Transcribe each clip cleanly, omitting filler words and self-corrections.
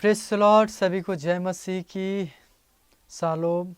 Praise the Lord. सभी को जय मसीह की। शालोम।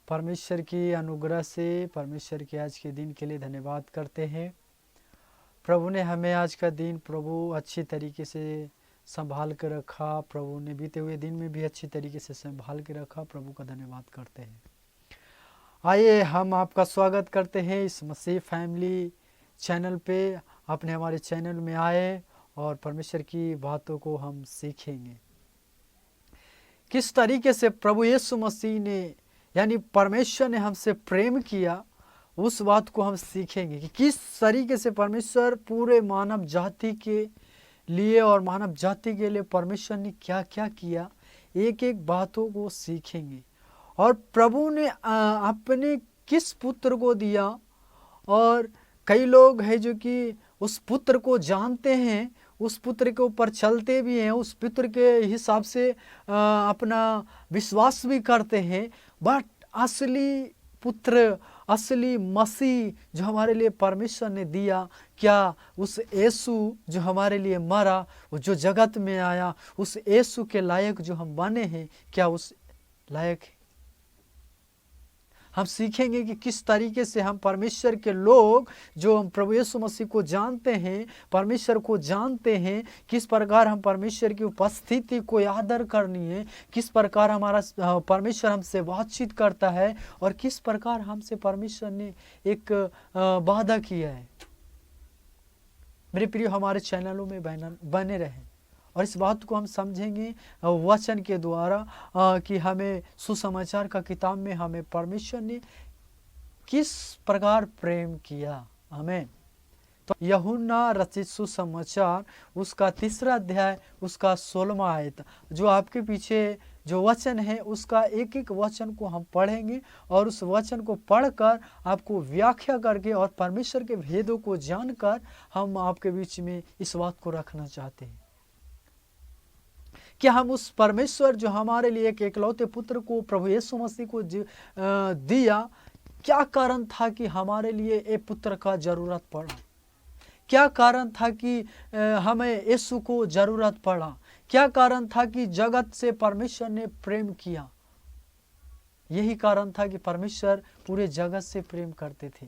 परमेश्वर की अनुग्रह से परमेश्वर के आज के दिन के लिए धन्यवाद करते हैं। प्रभु ने हमें आज का दिन प्रभु अच्छी तरीके से संभाल कर रखा। प्रभु ने बीते हुए दिन में भी अच्छी तरीके से संभाल के रखा। प्रभु का धन्यवाद करते हैं। आइए हम आपका स्वागत करते हैं इस मसीह फैमिली चैनल पे। आपने हमारे चैनल में आए और परमेश्वर की बातों को हम सीखेंगे। किस तरीके से प्रभु यीशु मसीह ने यानी परमेश्वर ने हमसे प्रेम किया, उस बात को हम सीखेंगे कि किस तरीके से परमेश्वर पूरे मानव जाति के लिए और मानव जाति के लिए परमेश्वर ने क्या क्या किया, एक एक बातों को सीखेंगे। और प्रभु ने अपने किस पुत्र को दिया, और कई लोग हैं जो कि उस पुत्र को जानते हैं, उस पुत्र के ऊपर चलते भी हैं, उस पुत्र के हिसाब से अपना विश्वास भी करते हैं। बट असली पुत्र, असली मसीह जो हमारे लिए परमेश्वर ने दिया, क्या उस यीशु जो हमारे लिए मरा, वो जो जगत में आया, उस यीशु के लायक जो हम बने हैं, क्या उस लायक है? हम सीखेंगे कि किस तरीके से हम परमेश्वर के लोग जो हम प्रभु यीशु मसीह को जानते हैं, परमेश्वर को जानते हैं, किस प्रकार हम परमेश्वर की उपस्थिति को आदर करनी है, किस प्रकार हमारा परमेश्वर हमसे बातचीत करता है, और किस प्रकार हमसे परमेश्वर ने एक वादा किया है। मेरे प्रिय, हमारे चैनलों में बने रहें और इस बात को हम समझेंगे वचन के द्वारा कि हमें सुसमाचार का किताब में हमें परमेश्वर ने किस प्रकार प्रेम किया। आमीन। तो यूहन्ना रचित सुसमाचार उसका 3 अध्याय उसका 16वां आयत, जो आपके पीछे जो वचन है उसका एक एक वचन को हम पढ़ेंगे और उस वचन को पढ़कर आपको व्याख्या करके और परमेश्वर के भेदों को जानकर हम आपके बीच में इस बात को रखना चाहते हैं कि हम उस परमेश्वर जो हमारे लिए एक एकलौते पुत्र को प्रभु यीशु मसीह को दिया, क्या कारण था कि हमारे लिए एक पुत्र का जरूरत पड़ा? क्या कारण था कि हमें यीशु को जरूरत पड़ा? क्या कारण था कि जगत से परमेश्वर ने प्रेम किया? यही कारण था कि परमेश्वर पूरे जगत से प्रेम करते थे,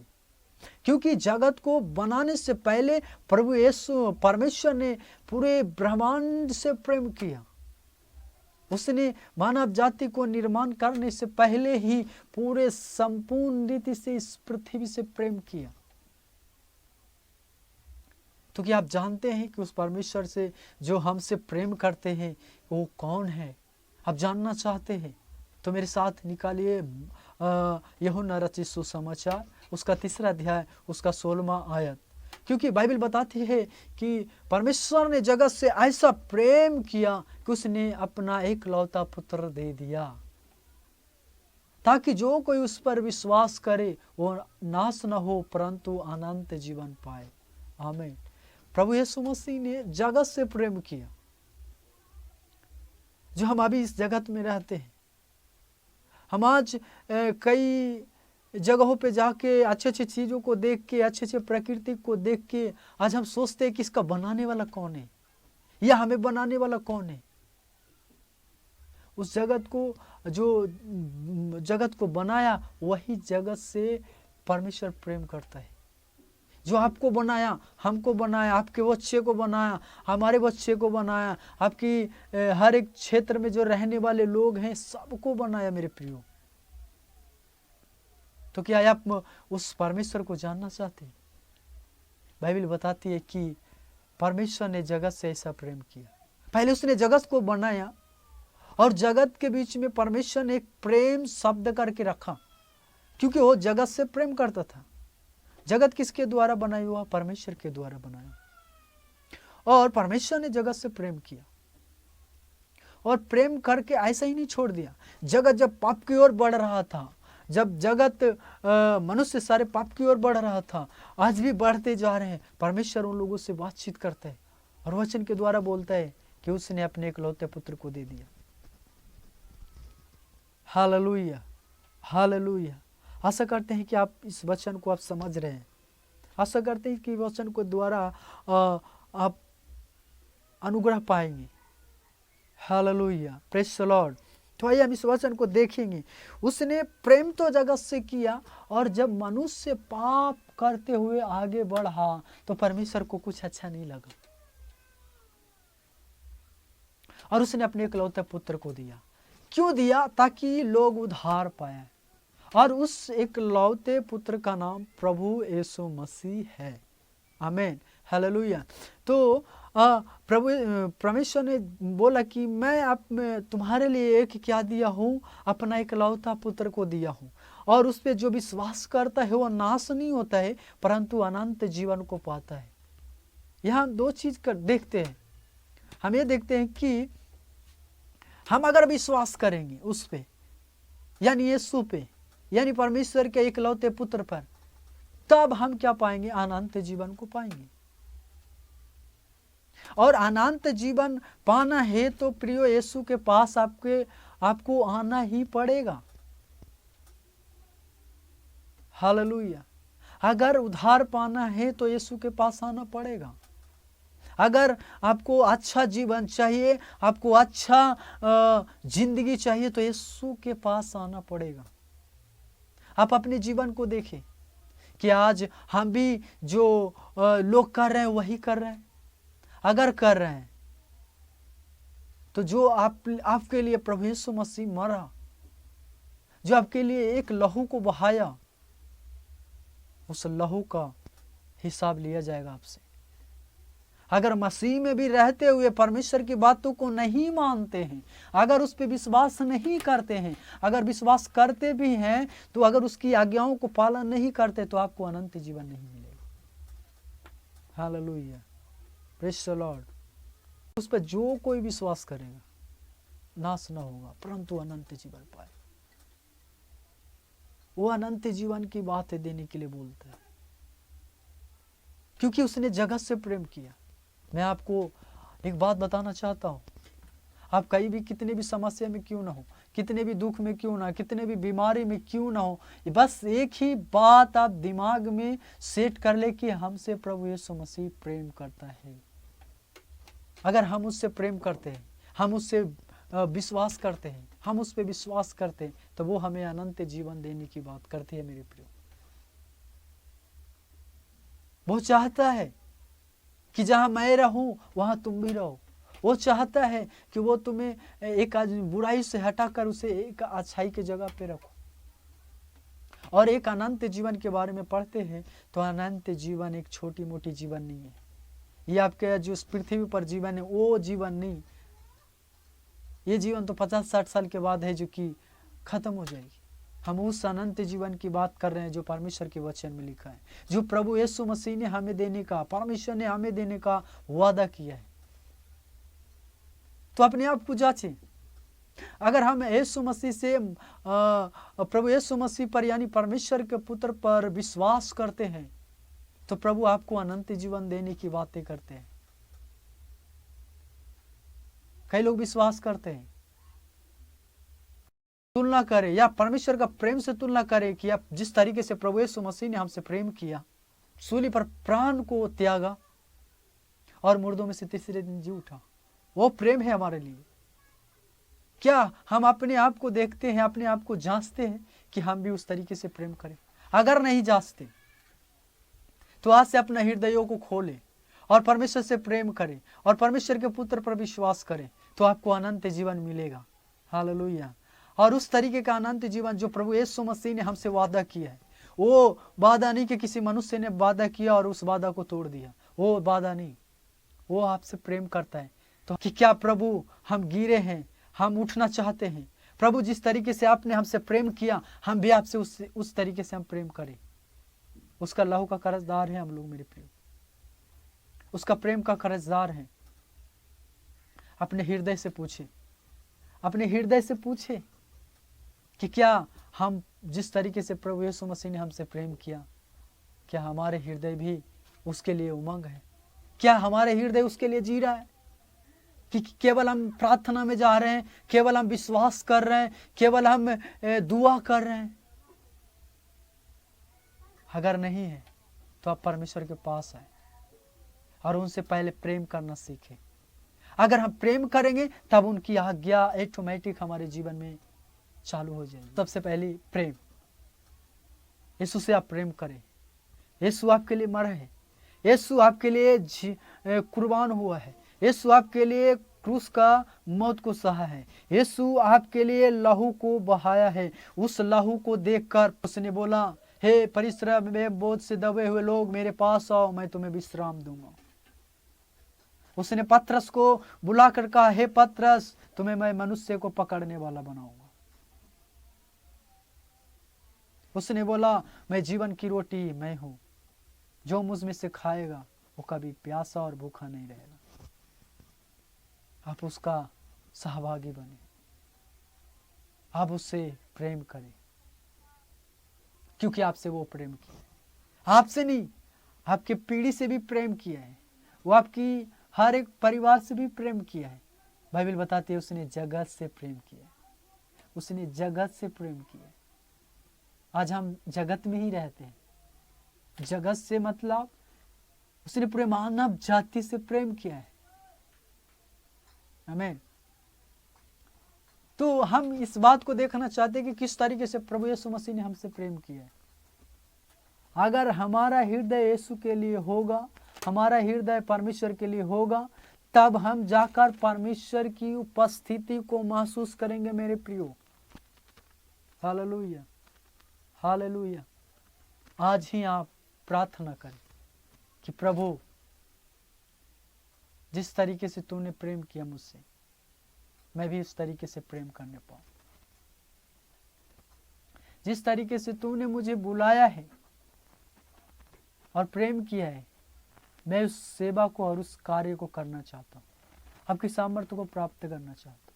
क्योंकि जगत को बनाने से पहले प्रभु यीशु परमेश्वर ने पूरे ब्रह्मांड से प्रेम किया। उसने मानव जाति को निर्माण करने से पहले ही पूरे संपूर्ण रीति से इस पृथ्वी से प्रेम किया। तो क्या आप जानते हैं कि उस परमेश्वर से जो हमसे प्रेम करते हैं वो कौन है? आप जानना चाहते हैं तो मेरे साथ निकालिए यूहन्ना रचित सुसमाचार उसका 3 अध्याय उसका 16वां आयत, क्योंकि बाइबल बताती है कि परमेश्वर ने जगत से ऐसा प्रेम किया कि उसने अपना एकलौता पुत्र दे दिया, ताकि जो कोई उस पर विश्वास करे वो नाश न हो परंतु अनंत जीवन पाए। आमीन। प्रभु यीशु मसीह ने जगत से प्रेम किया। जो हम अभी इस जगत में रहते हैं, हम आज कई जगहों पे जाके अच्छे अच्छे चीज़ों को देख के, अच्छे अच्छे प्रकृति को देख के आज हम सोचते हैं कि इसका बनाने वाला कौन है या हमें बनाने वाला कौन है। उस जगत को, जो जगत को बनाया, वही जगत से परमेश्वर प्रेम करता है। जो आपको बनाया, हमको बनाया, आपके बच्चे को बनाया, हमारे बच्चे को बनाया, आपकी हर एक क्षेत्र में जो रहने वाले लोग हैं सबको बनाया। मेरे प्रियो, तो क्या आप उस परमेश्वर को जानना चाहते हैं? बाइबल बताती है कि परमेश्वर ने जगत से ऐसा प्रेम किया। पहले उसने जगत को बनाया और जगत के बीच में परमेश्वर ने एक प्रेम शब्द करके रखा, क्योंकि वो जगत से प्रेम करता था। जगत किसके द्वारा बनाया हुआ? परमेश्वर के द्वारा बनाया। और परमेश्वर ने जगत से प्रेम किया और प्रेम करके ऐसा ही नहीं छोड़ दिया। जगत जब पाप की ओर बढ़ रहा था, जब जगत मनुष्य सारे पाप की ओर बढ़ रहा था, आज भी बढ़ते जा रहे हैं, परमेश्वर उन लोगों से बातचीत करता है और वचन के द्वारा बोलता है कि उसने अपने एकलौते पुत्र को दे दिया। Hallelujah, hallelujah. आशा करते हैं कि आप इस वचन को आप समझ रहे हैं। आशा करते हैं कि वचन को द्वारा आप अनुग्रह पाएंगे। Hallelujah, praise the Lord. तो आइए हम इस वचन को देखेंगे। उसने प्रेम तो जगत से किया, और जब मनुष्य पाप करते हुए आगे बढ़ा तो परमेश्वर को कुछ अच्छा नहीं लगा, और उसने अपने इकलौते पुत्र को दिया। क्यों दिया? ताकि लोग उद्धार पाए, और उस इकलौते पुत्र का नाम प्रभु यीशु मसीह है। आमीन, हालेलुया। तो प्रभु परमेश्वर ने बोला कि मैं आप में तुम्हारे लिए एक क्या दिया हूँ, अपना इकलौता पुत्र को दिया हूँ, और उस पर जो विश्वास करता है वो नाश नहीं होता है परंतु अनंत जीवन को पाता है। यहाँ हम दो चीज कर देखते हैं। हम ये देखते हैं कि हम अगर विश्वास करेंगे उस पे, यानी यीशु पे, यानी परमेश्वर के इकलौते पुत्र पर, तब हम क्या पाएंगे? अनंत जीवन को पाएंगे। और अनंत जीवन पाना है तो प्रियो यीशु के पास आपको आना ही पड़ेगा। हालेलुया। अगर उद्धार पाना है तो यीशु के पास आना पड़ेगा। अगर आपको अच्छा जीवन चाहिए, आपको अच्छा जिंदगी चाहिए, तो यीशु के पास आना पड़ेगा। आप अपने जीवन को देखें कि आज हम भी जो लोग कर रहे हैं वही कर रहे हैं। अगर कर रहे हैं तो जो आपके लिए प्रभु यीशु मसीह मरा, जो आपके लिए एक लहू को बहाया, उस लहू का हिसाब लिया जाएगा आपसे। अगर मसीह में भी रहते हुए परमेश्वर की बातों को नहीं मानते हैं, अगर उस पर विश्वास नहीं करते हैं, अगर विश्वास करते भी हैं तो अगर उसकी आज्ञाओं को पालन नहीं करते तो आपको अनंत जीवन नहीं मिलेगा। Hallelujah, praise the Lord. उस पर जो कोई विश्वास करेगा नाश न होगा परंतु अनंत जीवन पाए। वो अनंत जीवन की बातें देने के लिए बोलता है, क्योंकि उसने जगत से प्रेम किया। मैं आपको एक बात बताना चाहता हूँ, आप कहीं भी कितने भी समस्या में क्यों ना हो, कितने भी दुख में क्यों ना, कितने भी बीमारी में क्यों ना हो, बस एक ही बात आप दिमाग में सेट कर ले कि हमसे प्रभु यीशु मसीह प्रेम करता है। अगर हम उससे प्रेम करते हैं, हम उससे विश्वास करते हैं, हम उस पर विश्वास करते हैं, तो वो हमें अनंत जीवन देने की बात करती है। मेरे प्रियो, वो चाहता है कि जहां मैं रहूं वहां तुम भी रहो। वो चाहता है कि वो तुम्हें एक बुराई से हटाकर उसे एक अच्छाई की जगह पे रखो। और एक अनंत जीवन के बारे में पढ़ते हैं तो अनंत जीवन एक छोटी मोटी जीवन नहीं है। ये आपके जो पृथ्वी पर जीवन है वो जीवन नहीं, ये जीवन तो 50-60 साल के बाद है जो कि खत्म हो जाएगी। हम उस अनंत जीवन की बात कर रहे हैं जो परमेश्वर के वचन में लिखा है, जो प्रभु यीशु मसीह ने हमें देने का, परमेश्वर ने हमें देने का वादा किया है। तो अपने आप को जांचें। अगर हम यीशु मसीह से प्रभु यीशु मसीह पर यानी परमेश्वर के पुत्र पर विश्वास करते हैं तो प्रभु आपको अनंत जीवन देने की बातें करते हैं। कई लोग विश्वास करते हैं, तुलना करें या परमेश्वर का प्रेम से तुलना करें कि आप जिस तरीके से प्रभु यीशु मसीह ने हमसे प्रेम किया, सूली पर प्राण को त्यागा और मुर्दों में से तीसरे दिन जी उठा, वो प्रेम है हमारे लिए। क्या हम अपने आप को देखते हैं, अपने आप को जांचते हैं कि हम भी उस तरीके से प्रेम करें? अगर नहीं जांचते तो आज से अपना हृदयों को खोलें और परमेश्वर से प्रेम करें और परमेश्वर के पुत्र पर विश्वास करें, तो आपको अनंत जीवन मिलेगा। हालेलुया। और उस तरीके का अनंत जीवन जो प्रभु यीशु मसीह ने हमसे वादा किया है, वो वादा नहीं कि किसी मनुष्य ने वादा किया और उस वादा को तोड़ दिया, वो वादा नहीं, वो आपसे प्रेम करता है। तो कि क्या प्रभु हम गिरे हैं, हम उठना चाहते हैं, प्रभु जिस तरीके से आपने हमसे प्रेम किया हम भी आपसे उस तरीके से हम प्रेम करें। उसका लहू का कर्जदार है हम लोग मेरे प्रिय, उसका प्रेम का कर्जदार है। अपने हृदय से पूछे, अपने हृदय से पूछे कि क्या हम जिस तरीके से प्रभु यीशु मसीह ने हमसे प्रेम किया, क्या हमारे हृदय भी उसके लिए उमंग है? क्या हमारे हृदय उसके लिए जी रहा है कि केवल हम प्रार्थना में जा रहे हैं, केवल हम विश्वास कर रहे हैं, केवल हम दुआ कर रहे हैं? अगर नहीं है तो आप परमेश्वर के पास आए और उनसे पहले प्रेम करना सीखें। अगर हम प्रेम करेंगे तब उनकी आज्ञा ऑटोमेटिक हमारे जीवन में चालू हो जाएगी। सबसे पहले प्रेम, यीशु से आप प्रेम करें। यीशु आपके लिए मरा है, यीशु आपके लिए कुर्बान हुआ है, यीशु आपके लिए क्रूस का मौत को सहा है, यीशु आपके लिए लहू को बहाया है। उस लहू को देखकर उसने बोला, हे परिश्रम में बोझ से दबे हुए लोग मेरे पास आओ, मैं तुम्हें विश्राम दूंगा। उसने पतरस को बुलाकर कहा, हे पतरस, तुम्हें मैं मनुष्य को पकड़ने वाला बनाऊंगा। उसने बोला, मैं जीवन की रोटी मैं हूं, जो मुझ में से खाएगा वो कभी प्यासा और भूखा नहीं रहेगा। आप उसका सहभागी बने, आप उससे प्रेम करें, क्योंकि आपसे वो प्रेम किया। आपसे नहीं, आपके पीढ़ी से भी प्रेम किया है, वो आपकी हर एक परिवार से भी प्रेम किया है। बाइबल बताती है उसने जगत से प्रेम किया है, उसने जगत से प्रेम किया है। आज हम जगत में ही रहते हैं। जगत से मतलब उसने पूरे मानव जाति से प्रेम किया है। आमीन। तो हम इस बात को देखना चाहते हैं कि किस तरीके से प्रभु यीशु मसीह ने हमसे प्रेम किया है। अगर हमारा हृदय यीशु के लिए होगा, हमारा हृदय परमेश्वर के लिए होगा, तब हम जाकर परमेश्वर की उपस्थिति को महसूस करेंगे। मेरे प्रियो, हालेलुया, हालेलुया। आज ही आप प्रार्थना करें कि प्रभु, जिस तरीके से तूने प्रेम किया मुझसे, मैं भी उस तरीके से प्रेम करने पाऊं। जिस तरीके से तूने मुझे बुलाया है और प्रेम किया है, मैं उस सेवा को और उस कार्य को करना चाहता हूं, आपकी सामर्थ्य को प्राप्त करना चाहता हूं।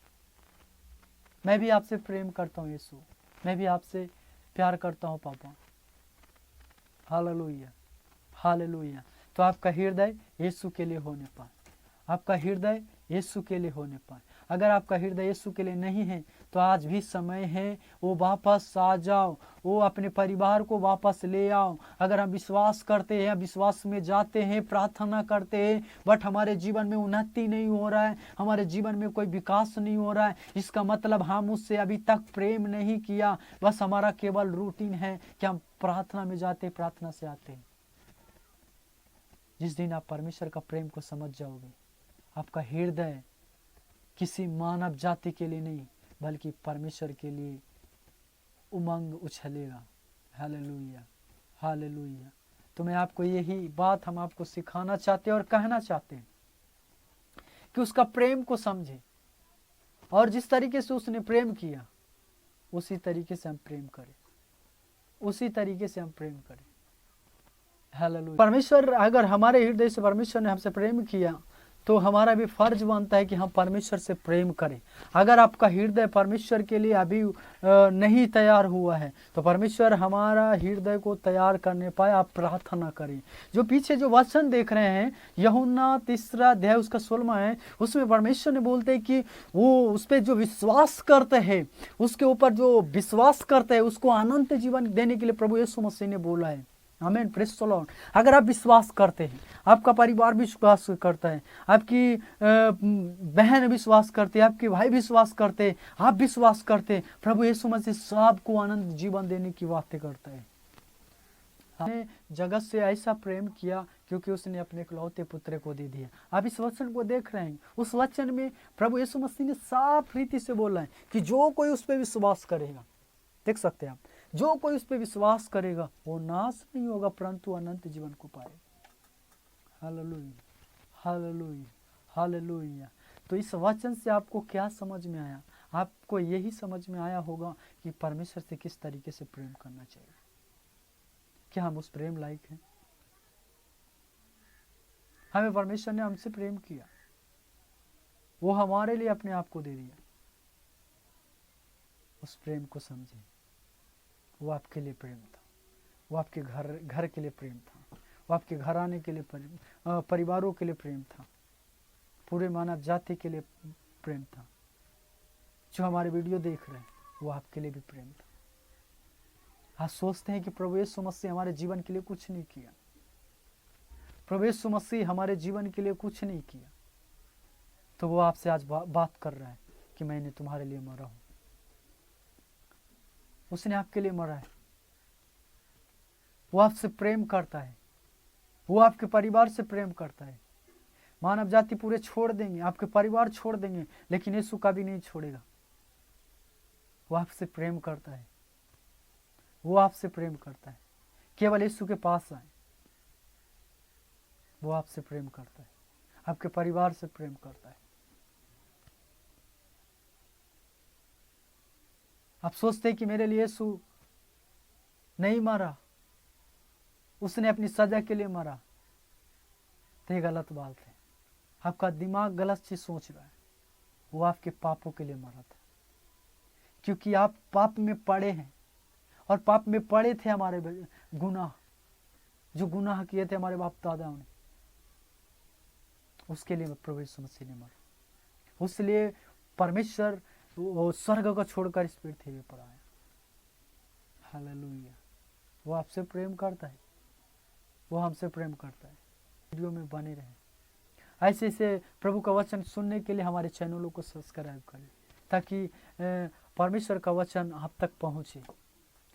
मैं भी आपसे प्रेम करता हूं यीशु, मैं भी आपसे प्यार करता हूं पापा। Hallelujah, hallelujah. तो आपका हृदय यीशु के लिए होने पाए, आपका हृदय यीशु के लिए होने पाए। अगर आपका हृदय यीशु के लिए नहीं है तो आज भी समय है, वो वापस आ जाओ, वो अपने परिवार को वापस ले आओ। अगर हम विश्वास करते हैं, विश्वास में जाते हैं, प्रार्थना करते हैं, बट हमारे जीवन में उन्नति नहीं हो रहा है, हमारे जीवन में कोई विकास नहीं हो रहा है, इसका मतलब हम उससे अभी तक प्रेम नहीं किया। बस हमारा केवल रूटीन है कि हम प्रार्थना में जाते, प्रार्थना से आते हैं। जिस दिन आप परमेश्वर का प्रेम को समझ जाओगे, आपका हृदय किसी मानव जाति के लिए नहीं बल्कि परमेश्वर के लिए उमंग उछलेगा। Hallelujah, hallelujah. तो मैं आपको यही बात हम आपको सिखाना चाहते हैं और कहना चाहते हैं कि उसका प्रेम को समझे, और जिस तरीके से उसने प्रेम किया उसी तरीके से हम प्रेम करें, उसी तरीके से हम प्रेम करें। हालेलुया। परमेश्वर, अगर हमारे हृदय से परमेश्वर ने हमसे प्रेम किया तो हमारा भी फर्ज बनता है कि हम परमेश्वर से प्रेम करें। अगर आपका हृदय परमेश्वर के लिए अभी नहीं तैयार हुआ है तो परमेश्वर हमारा हृदय को तैयार करने पाए, आप प्रार्थना करें। जो पीछे जो वचन देख रहे हैं, यूहन्ना 3 अध्याय उसका 16 है, उसमें परमेश्वर ने बोलते हैं कि वो उस पर जो विश्वास करते हैं, उसके ऊपर जो विश्वास करते हैं उसको अनंत जीवन देने के लिए प्रभु यीशु मसीह ने बोला है। आमीन, प्रेज़ द लॉर्ड। अगर आप विश्वास करते हैं, आपका परिवार विश्वास करता है, आपकी बहन विश्वास करते हैं, आपके भाई विश्वास करते हैं, आप विश्वास करते हैं, प्रभु यीशु मसीह सबको आनंद जीवन देने की बातें करता है। हमने जगत से ऐसा प्रेम किया क्योंकि उसने अपने इकलौते पुत्र को दे दिया। आप इस वचन को देख रहे हैं, उस वचन में प्रभु यीशु मसीह ने साफ रीति से बोला है कि जो कोई उस पर विश्वास करेगा, देख सकते हैं आप, जो कोई उस पर विश्वास करेगा वो नाश नहीं होगा परंतु अनंत जीवन को पाएगा। Hallelujah, hallelujah, hallelujah. तो इस वचन से आपको क्या समझ में आया? आपको यही समझ में आया होगा कि परमेश्वर से किस तरीके से प्रेम करना चाहिए। क्या हम उस प्रेम लायक हैं? हमें परमेश्वर ने हमसे प्रेम किया, वो हमारे लिए अपने आप को दे दिया। उस प्रेम को समझे, वो आपके लिए प्रेम था, वो आपके घर के लिए प्रेम था, वो आपके घराने के लिए परिवारों के लिए प्रेम था, पूरे मानव जाति के लिए प्रेम था। जो हमारे वीडियो देख रहे हैं वो आपके लिए भी प्रेम था। आज सोचते हैं कि प्रभु यीशु मसीह हमारे जीवन के लिए कुछ नहीं किया, प्रभु यीशु मसीह हमारे जीवन के लिए कुछ नहीं किया, तो वो आपसे आज बात कर रहा है कि मैंने तुम्हारे लिए मरा हूं। उसने आपके लिए मरा है। वो आपसे प्रेम करता है, वो आपके परिवार से प्रेम करता है। मानव जाति पूरे छोड़ देंगे, आपके परिवार छोड़ देंगे, लेकिन यीशु कभी नहीं छोड़ेगा। वो आपसे प्रेम करता है, वो आपसे प्रेम करता है। केवल यीशु के पास आए, वो आपसे प्रेम करता है, आपके परिवार से प्रेम करता है। आप सोचते हैं कि मेरे लिए यीशु नहीं मरा, उसने अपनी सजा के लिए मरा, तो ये गलत बात है। आपका दिमाग गलत चीज सोच रहा है। वो आपके पापों के लिए मरा था, क्योंकि आप पाप में पड़े हैं, और पाप में पड़े थे हमारे गुनाह, जो गुनाह किए थे हमारे बाप दादाओं ने, उसके लिए प्रभु यीशु मसीह ने मरा। उसलिए परमेश्वर वो स्वर्ग को छोड़कर इस पृथ्वी पर आया। हालेलुया। वो आपसे प्रेम करता है, वो हमसे प्रेम करता है। वीडियो में बने रहे। ऐसे ऐसे प्रभु का वचन सुनने के लिए हमारे चैनलों को सब्सक्राइब करें, ताकि परमेश्वर का वचन आप तक पहुँचे।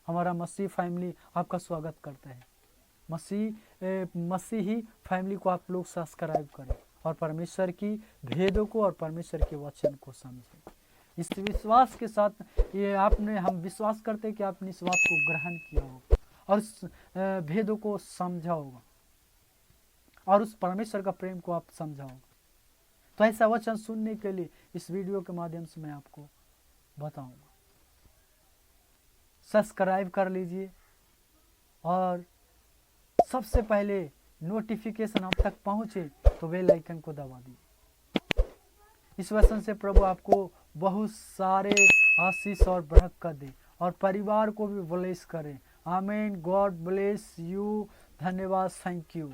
हमारा मसीह फैमिली आपका स्वागत करता है। मसीही फैमिली को आप लोग सब्सक्राइब करें और परमेश्वर की भेदों को और परमेश्वर के वचन को समझें। इस विश्वास के साथ हम विश्वास करते हैं कि आपने इस बात को ग्रहण किया होगा और उस भेदों को समझा होगा और उस परमेश्वर का प्रेम को आप समझा होगा। तो ऐसा वचन सुनने के लिए इस वीडियो के माध्यम से मैं आपको बताऊंगा। सब्सक्राइब कर लीजिए और सबसे पहले नोटिफिकेशन आप तक पहुंचे तो बेल आइकन को दबा दीजिए। इस वचन से प्रभु आपको बहुत सारे आशीष और बरकत दे और परिवार को भी ब्लेस करे। आमीन। God bless you. धन्यवाद। Thank you.